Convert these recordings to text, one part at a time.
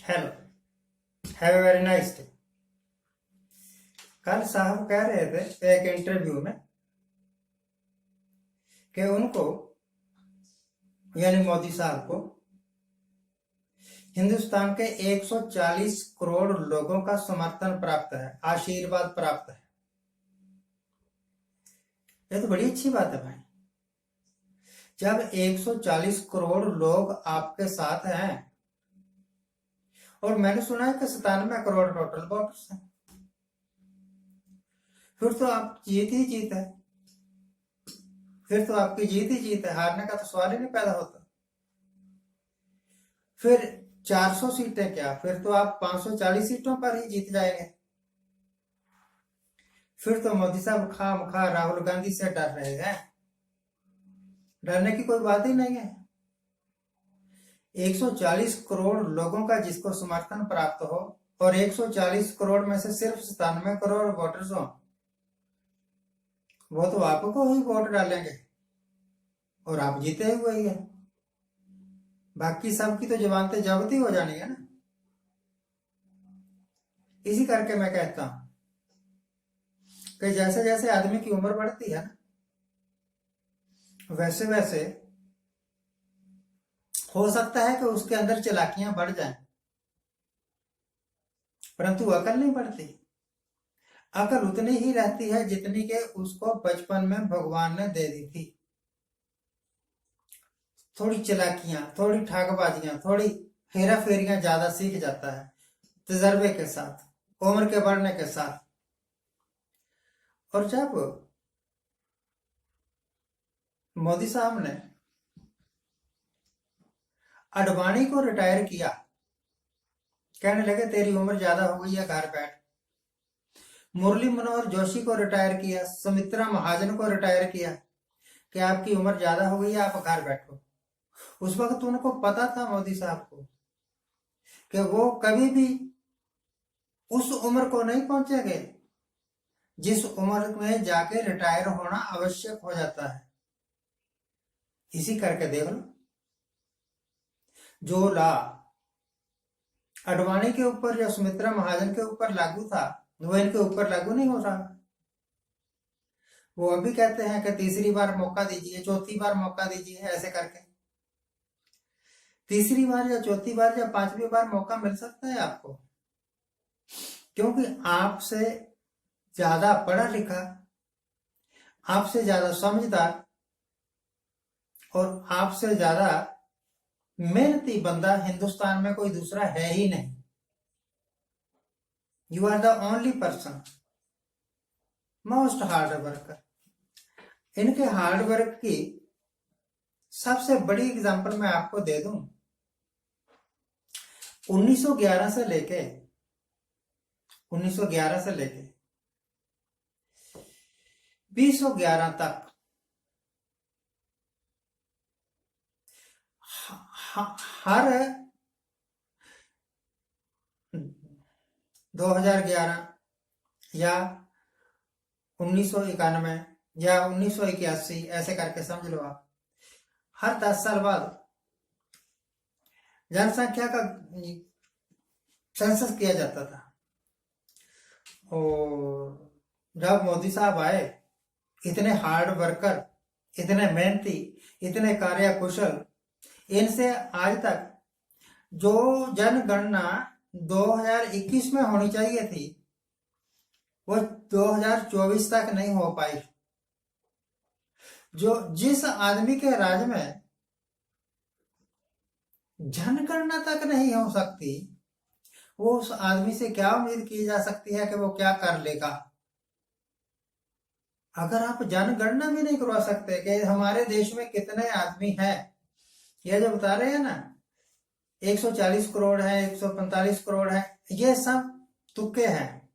Hello, have a very nice day. कल साहब कह रहे थे एक इंटरव्यू में कि उनको यानी मोदी साहब को हिंदुस्तान के 140 करोड़ लोगों का समर्थन प्राप्त है, आशीर्वाद प्राप्त है। ये तो बड़ी अच्छी बात है भाई। जब 140 करोड़ लोग आपके साथ हैं, और मैंने सुना है कि 97 करोड़ टोटल वोटर्स हैं, फिर तो आप जीत ही जीत है। फिर तो आपकी जीत ही जीत है, हारने का तो सवाल ही नहीं पैदा होता। फिर 400 सीटें क्या, फिर तो आप 540 सीटों पर ही जीत जाएंगे। फिर तो मोदी साहब खामखा राहुल गांधी से डर रहे हैं। डरने की कोई बात ही नहीं है। 140 करोड़ लोगों का जिसको समर्थन प्राप्त हो और 140 करोड़ में से सिर्फ 97 करोड़ वोटर्स हो, वो तो आपको ही वोट डालेंगे और आप जीते हुए ही हैं। बाकी सबकी तो जबान तो जब्ती हो जानी है ना। इसी करके मैं कहता हूं कि जैसे जैसे आदमी की उम्र बढ़ती है ना, वैसे वैसे हो सकता है कि उसके अंदर चालाकियां बढ़ जाएं, परंतु अकल नहीं बढ़ती। अकल उतनी ही रहती है जितनी के उसको बचपन में भगवान ने दे दी थी। थोड़ी चालाकियां, थोड़ी ठाकबाजियां, थोड़ी हेरा फेरियां ज्यादा सीख जाता है तजर्बे के साथ, उम्र के बढ़ने के साथ। और जब मोदी साहब ने अडवाणी को रिटायर किया, कहने लगे तेरी उम्र ज्यादा हो गई है, घर बैठ। मुरली मनोहर जोशी को रिटायर किया, सुमित्रा महाजन को रिटायर किया कि आपकी उम्र ज्यादा हो गई है, आप घर बैठो। उस वक्त उनको पता था मोदी साहब को कि वो कभी भी उस उम्र को नहीं पहुंचेंगे जिस उम्र में जाके रिटायर होना आवश्यक हो जाता है। इसी करके देख लो, जो ला अडवाणी के ऊपर या सुमित्रा महाजन के ऊपर लागू था, वो इनके ऊपर लागू नहीं हो रहा। वो अभी कहते हैं कि तीसरी बार मौका दीजिए, चौथी बार मौका दीजिए, ऐसे करके। तीसरी बार या चौथी बार या पांचवी बार मौका मिल सकता है आपको, क्योंकि आपसे ज्यादा पढ़ा लिखा, आपसे ज्यादा समझदार और आपसे ज्यादा मेहनती बंदा हिंदुस्तान में कोई दूसरा है ही नहीं। You are the only person, most hard worker. इनके हार्ड वर्क की सबसे बड़ी एग्जांपल मैं आपको दे दूं। 1911 से लेके 2011 तक हर 2011 या 1991 या 1981, ऐसे करके समझ लो आप, हर 10 साल बाद जनसंख्या का सेंसस किया जाता था। और जब मोदी साहब आए, इतने हार्ड वर्कर, इतने मेहनती, इतने कार्यकुशल, इनसे आज तक जो जनगणना 2021 में होनी चाहिए थी, वो 2024 तक नहीं हो पाई। जो जिस आदमी के राज में जनगणना तक नहीं हो सकती, वो उस आदमी से क्या उम्मीद की जा सकती है कि वो क्या कर लेगा। अगर आप जनगणना भी नहीं करवा सकते कि हमारे देश में कितने आदमी हैं, ये जो बता रहे हैं ना 140 करोड़ है, 145 करोड़ है, ये सब तुक्के हैं।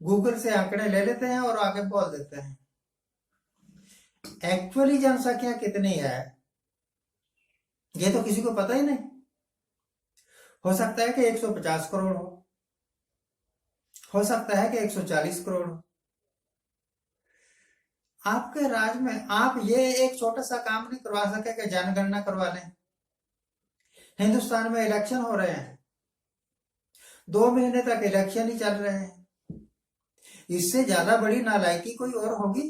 गूगल से आंकड़े ले लेते हैं और आगे बोल देते हैं। एक्चुअली जनसंख्या कितनी है ये तो किसी को पता ही नहीं। हो सकता है कि 150 करोड़ हो सकता है कि 140 करोड़ हो। आपके राज में आप ये एक छोटा सा काम नहीं करवा सके कि जनगणना करवा लें। हिंदुस्तान में इलेक्शन हो रहे हैं, 2 महीने तक इलेक्शन ही चल रहे हैं। इससे ज्यादा बड़ी नालायकी कोई और होगी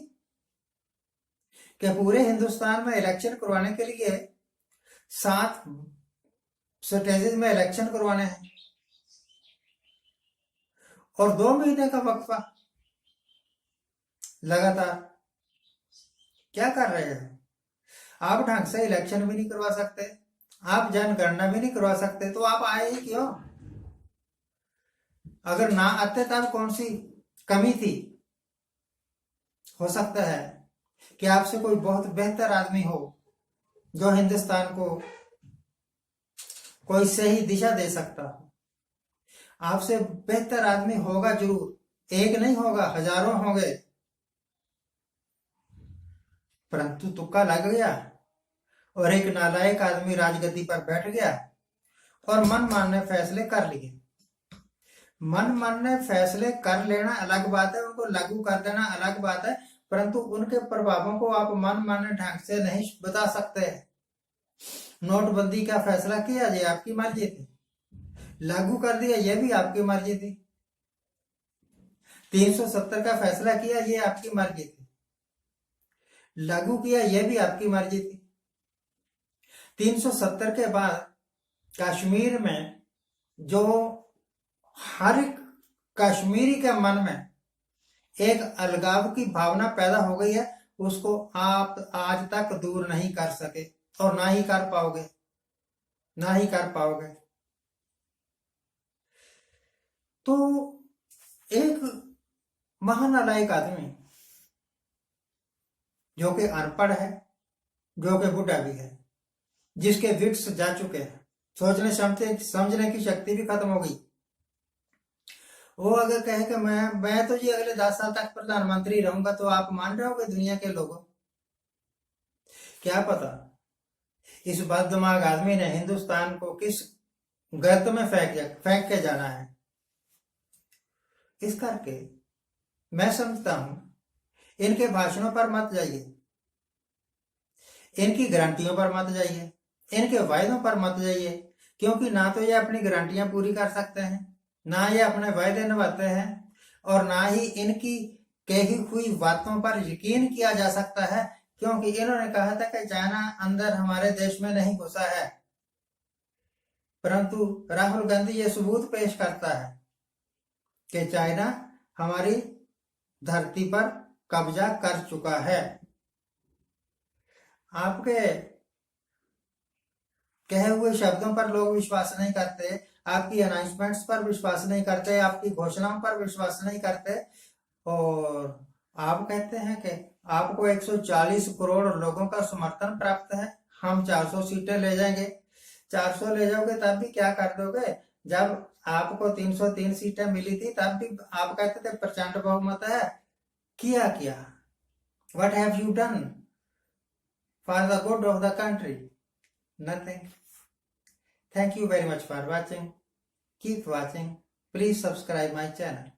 कि पूरे हिंदुस्तान में इलेक्शन करवाने के लिए 7 स्टेजेस में इलेक्शन करवाने हैं और 2 महीने का वक्फा लगातार। क्या कर रहे हैं आप? ढंग से इलेक्शन भी नहीं करवा सकते, आप जनगणना भी नहीं करवा सकते, तो आप आए ही क्यों? अगर ना आते तब कौन सी कमी थी? हो सकता है कि आपसे कोई बहुत बेहतर आदमी हो जो हिंदुस्तान को कोई सही दिशा दे सकता हो। आपसे बेहतर आदमी होगा जरूर, एक नहीं होगा, हजारों होंगे, परंतु तुक्का लग गया और एक नालायक आदमी राजगद्दी पर बैठ गया और मन मानने फैसले कर लिए। मन मानने फैसले कर लेना अलग बात है, उनको लागू कर देना अलग बात है, परंतु उनके प्रभावों को आप मन मानने ढंग से नहीं बता सकते। नोटबंदी का फैसला किया, ये आपकी मर्जी थी। लागू कर दिया, ये भी आपकी मर्जी थी। 370 का फैसला किया, ये आपकी मर्जी थी। लागू किया, ये भी आपकी मर्जी थी। 370 के बाद कश्मीर में जो हर एक कश्मीरी के मन में एक अलगाव की भावना पैदा हो गई है, उसको आप आज तक दूर नहीं कर सके और ना ही कर पाओगे, ना ही कर पाओगे। तो एक महानालायक आदमी जो कि अनपढ़ है, जो कि बुढ़ा भी है, जिसके विट्स जा चुके हैं, सोचने समझने की शक्ति भी खत्म हो गई, वो अगर कहे कि मैं तो जी अगले 10 साल तक प्रधानमंत्री रहूंगा, तो आप मान रहे होगे दुनिया के लोगों? क्या पता इस बददिमाग आदमी ने हिंदुस्तान को किस गर्त में फेंक के जाना है। इस करके मैं समझता हूं इनके भाषणों पर मत जाइए, इनकी गारंटियों पर मत जाइए, इनके वायदों पर मत जाइए, क्योंकि ना तो ये अपनी गारंटियां पूरी कर सकते हैं, ना ये अपने वायदे निभाते हैं, और ना ही इनकी कही हुई बातों पर यकीन किया जा सकता है, क्योंकि इन्होंने कहा था कि चाइना अंदर हमारे देश में नहीं घुसा है, परंतु राहुल गांधी ये सबूत पेश करता है कि चाइना हमारी धरती पर कब्जा कर चुका है। आपके कहे हुए शब्दों पर लोग विश्वास नहीं करते, आपकी अनाउंसमेंट्स पर विश्वास नहीं करते, आपकी घोषणाओं पर विश्वास नहीं करते, और आप कहते हैं कि आपको 140 करोड़ लोगों का समर्थन प्राप्त है, हम 400 सीटें ले जाएंगे। 400 ले जाओगे तब भी क्या कर दोगे? जब आपको 303 सीटें मिली थी तब भी आप कहते थे प्रचंड बहुमत है। किया क्या? What have you done for the good of the country? Nothing. Thank you very much for watching. Keep watching. Please subscribe my channel.